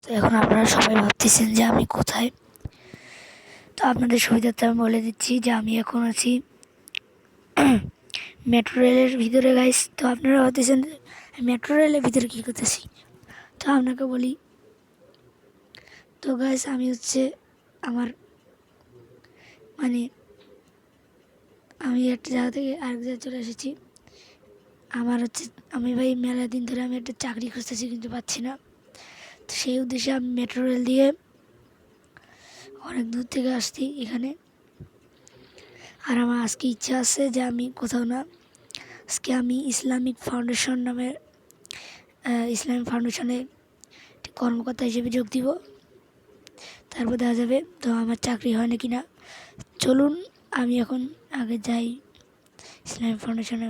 তো এখন আপনারা সবাই ভাবতেছেন যে আমি কোথায়। তো আপনাদের সুবিধার্থে আমি বলে দিচ্ছি যে আমি এখন আছি মেট্রো রেলের ভিতরে গাইস। তো আপনারা ভাবতেছেন মেট্রো রেলের ভিতরে কী করতেছি। তো আপনাকে বলি, তো গাইস আমি হচ্ছে আমার মানে আমি একটা জায়গা থেকে আরেক জায়গায় চলে এসেছি। আমার হচ্ছে আমি ভাই মেলা দিন ধরে আমি একটা চাকরি খুঁজতেছি কিন্তু পাচ্ছি না। তো সেই উদ্দেশ্যে আমি মেট্রো রেল দিয়ে অনেক দূর থেকে আসছি এখানে। আর আমার আজকে ইচ্ছা আছে যে আমি কোথাও না, আজকে আমি ইসলামিক ফাউন্ডেশনে কর্মকর্তা হিসেবে যোগ দিব। তারপর দেখা যাবে তো আমার চাকরি হয় না কি না। চলুন আমি এখন আগে যাই ইসলামিক ফাউন্ডেশনে।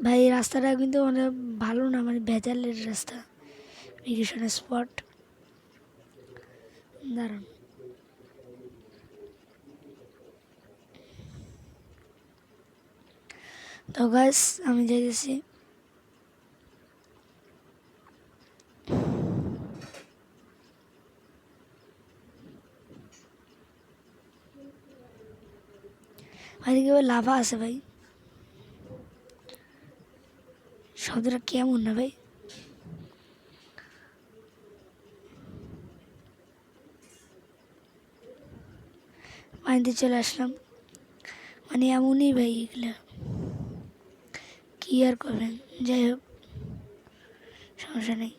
ভাই এই রাস্তাটা কিন্তু অনেক ভালো না, মানে ভেজালের রাস্তা, ইমিগ্রেশন স্পট। দাঁড়ান, তো গাইস আমি যাইতেছি। ভাই দেখি ভাই লাভা আছে ভাই, শব্দটা কেমন না ভাই। পানিতে চলে আসলাম, মানে এমনই ভাই এগুলো, কি আর করবেন। যাই হোক সমস্যা নেই।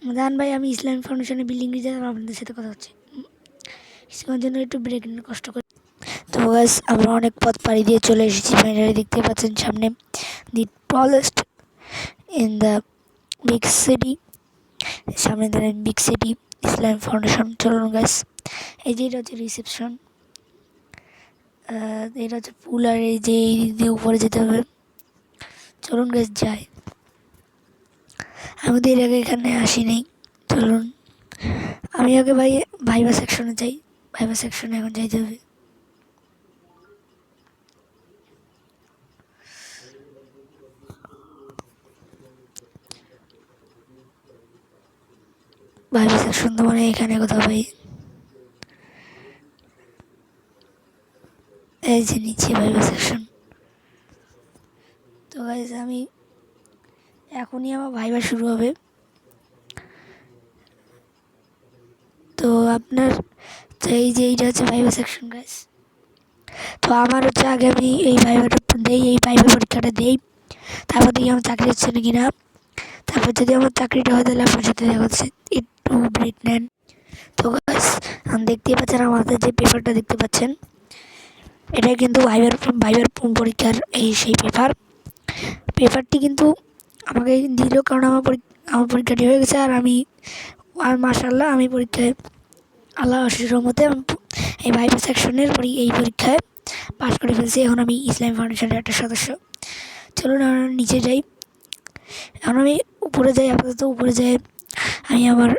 জান ভাই আমি ইসলামিক ফাউন্ডেশনের বিল্ডিং দিয়ে আপনাদের সাথে কথা হচ্ছে, কিছুক্ষণের জন্য একটু ব্রেক নিয়ে কষ্ট করে। তো গাইস আমরা অনেক পথ পাড়ি দিয়ে চলে এসেছি ফাইনালি, দেখতে পাচ্ছেন সামনে the tallest in the big city, সামনে ধরেন বিগ সিটি ইসলামিক ফাউন্ডেশন। চলুন গাইস, এই যে এটা হচ্ছে রিসেপশন, এটা হচ্ছে পুল, আর এই যে এই দিক দিয়ে উপরে যেতে হবে। চলুন গাইস যাই, আমি তো এর আগে এখানে আসিনি। চলুন আমি আগে ভাইবা সেকশনে যাই, ভাইবা সেকশনে এখন যাইতে হবে। ভাইবা সেকশন তো মানে এখানে কোথাও ভাই, এই যে নিচে ভাইবা সেকশন। তো গাইস আমি এখনই আমার ভাইবা শুরু হবে। তো আপনার তো এই যে এইটা হচ্ছে ভাইবা সেকশন গাইস। তো আমার হচ্ছে আগে আমি এই ভাইবাটা দেই, এই ভাইবা পরীক্ষাটা দেই, তারপর দেখি আমার চাকরি হচ্ছে নাকি না। তারপর যদি আমার চাকরিটা হয় তাহলে আপনার সাথে দেখা হচ্ছে, একটু ব্রেক নেন। তো গাইস দেখতেই পাচ্ছেন আমার হাতে যে পেপারটা দেখতে পাচ্ছেন, এটা কিন্তু ভাইবার পরীক্ষার এই সেই পেপারটি কিন্তু আমাকে দিল, কারণ আমার পরীক্ষাটি হয়ে গেছে। আর মাশাআল্লাহ আমি পরীক্ষায় আল্লাহ আশিস রহমতে এই ভাইবা সেকশনের এই পরীক্ষায় পাশ করে ফেলছি। এখন আমি ইসলামিক ফাউন্ডেশনের একটা সদস্য। চলুন আমরা নিচে যাই, এখন আমি উপরে যাই। আপাতত উপরে যাই আমি আমার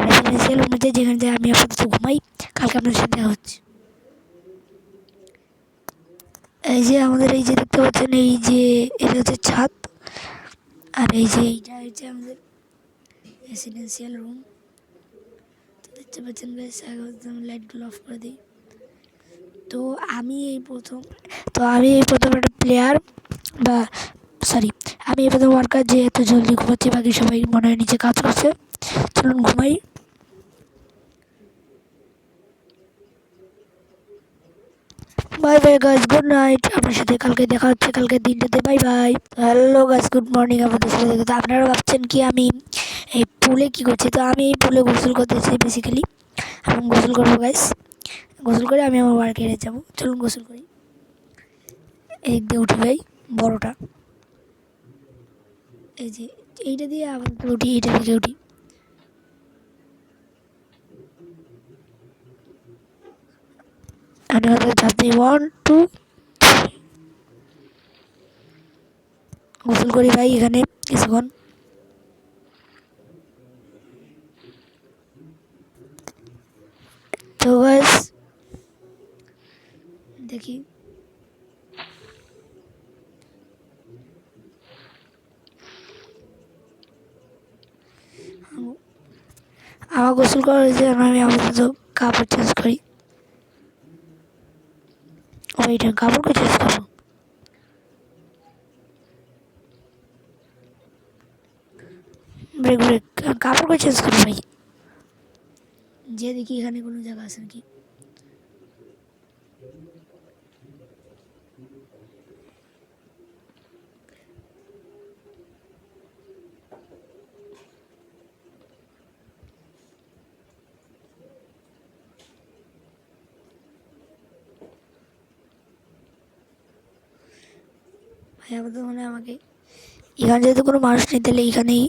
রেসিডেন্সিয়াল রুমে যাই, যেখানে যাই আমি আপাতত ঘুমাই। কালকে আপনাদের সাথে দেখা হচ্ছে। এই যে আমাদের এই যে দেখতে পাচ্ছেন, এই যে এটা হচ্ছে ছাদ, আর এই যে এইটা হচ্ছে আমাদের রেসিডেন্সিয়াল রুম। তো দেখতে পাচ্ছেন বেশ, লাইটগুলো অফ করে দিই। তো আমি এই প্রথম একটা প্লেয়ার, বা সরি আমি এই প্রথম ওয়ার্কার যে এত জলদি ঘুমাচ্ছি, বাকি সবাই মনে হয় নিচে কাজ করছে। চলুন ঘুমাই। Bye bye guys, good night. আপনার সাথে কালকে দেখা হচ্ছে, কালকে দিনটাতে। Bye bye. Hello guys, good morning. আপনাদের সাথে দেখতে আপনারা ভাবছেন কি আমি এই পুলে কী করছি। তো আমি এই পুলে গোসল করতে চাই বেসিক্যালি। আমি গোসল করবো গাইস, গোসল করে আমি আমার ওয়ার্কে যাবো। চলুন গোসল করি। এই দিয়ে উঠি ভাই, বড়টা এই যে এইটা দিয়ে আবার উঠি, এইটা থেকে উঠি। আমি হয়তো চাপছি 1 2 গোসল করি ভাই এখানে কিছুক্ষণ। তো গাইস দেখি, আমার গোসল করা হয়েছে, আমি আপাতত কাপড় চেঞ্জ করি। ওইটা কাপড়কে চেঞ্জ করবো। ব্রেক ব্রেক, কাপড়কে চেঞ্জ করবো ভাই। যে দেখি এখানে কোনো জায়গা আছে নাকি। ভাই আপাতত মনে হয় আমাকে এখানে যেহেতু কোনো মানুষ নেই, তাহলে এখানেই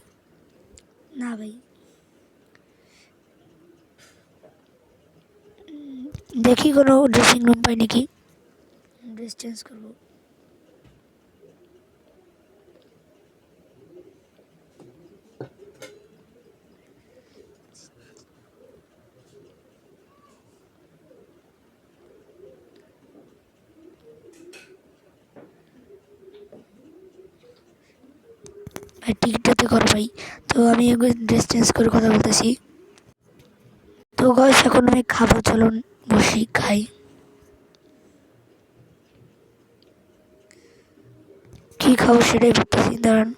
না ভাই। দেখি কোনো ড্রেসিং রুম পাই নাকি, ড্রেস চেঞ্জ করবো। ভাই টিকিটটাতে করো ভাই। তো আমি একবার ড্রেস চেঞ্জ করে কথা বলতেছি। তো গাইস এখন আমি খাবো, চলুন বসি খাই। কি খাবো সেটাই ভাবতেছি, দাঁড়ান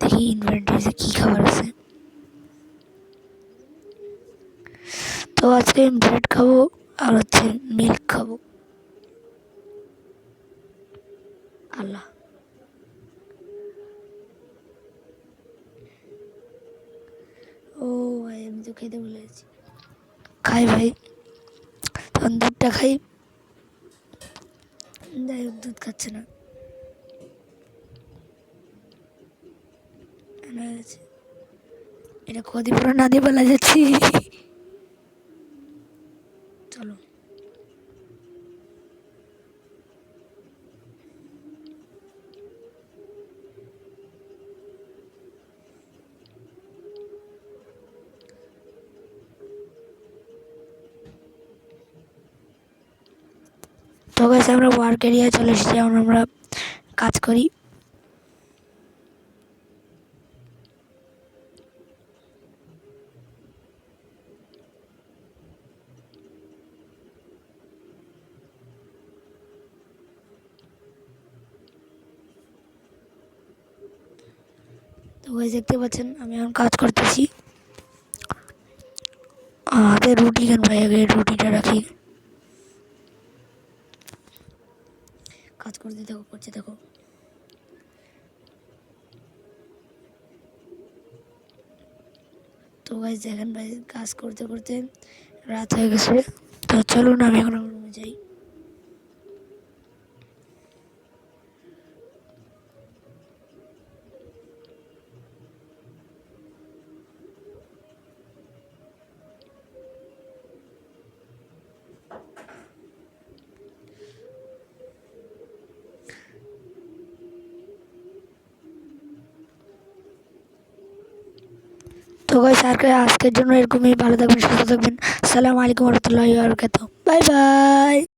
দেখি ইনভেন্টরিতে কি খাবার আছে। তো আজকে আমি ব্রেড খাবো আর হচ্ছে মিল্ক খাবো। আল্লাহ, ও ভাই আমি তো খেতে ভুলে গেছি। খাই ভাই, তখন দুধটা খাই। যাই হোক, দুধ খাচ্ছে না, এটা ক্ষতিপূরণ না দিয়ে বলা যাচ্ছি। চলো তো গাইস আমরা ওয়ার্ক এরিয়ায় চলে এসেছি, এখন আমরা কাজ করি। তো গাইস দেখতে পাচ্ছেন আমি এখন কাজ করতেছি। হাতে রুটি কেন ভাই, আগে রুটিটা রাখি। কাজ করতে থাকো, করতে থাকো। তো গাইস দেখেন ভাই, কাজ করতে করতে রাত হয়ে গেছে। তো চলুন আমি এখন আমার রুমে যাই। তো গাইস আজকের জন্য এরকমই, ভালো থাকবেন, সুস্থ থাকবেন। আসসালামু আলাইকুম ওয়া রাহমাতুল্লাহি ওয়া বারাকাতুহু। Bye bye.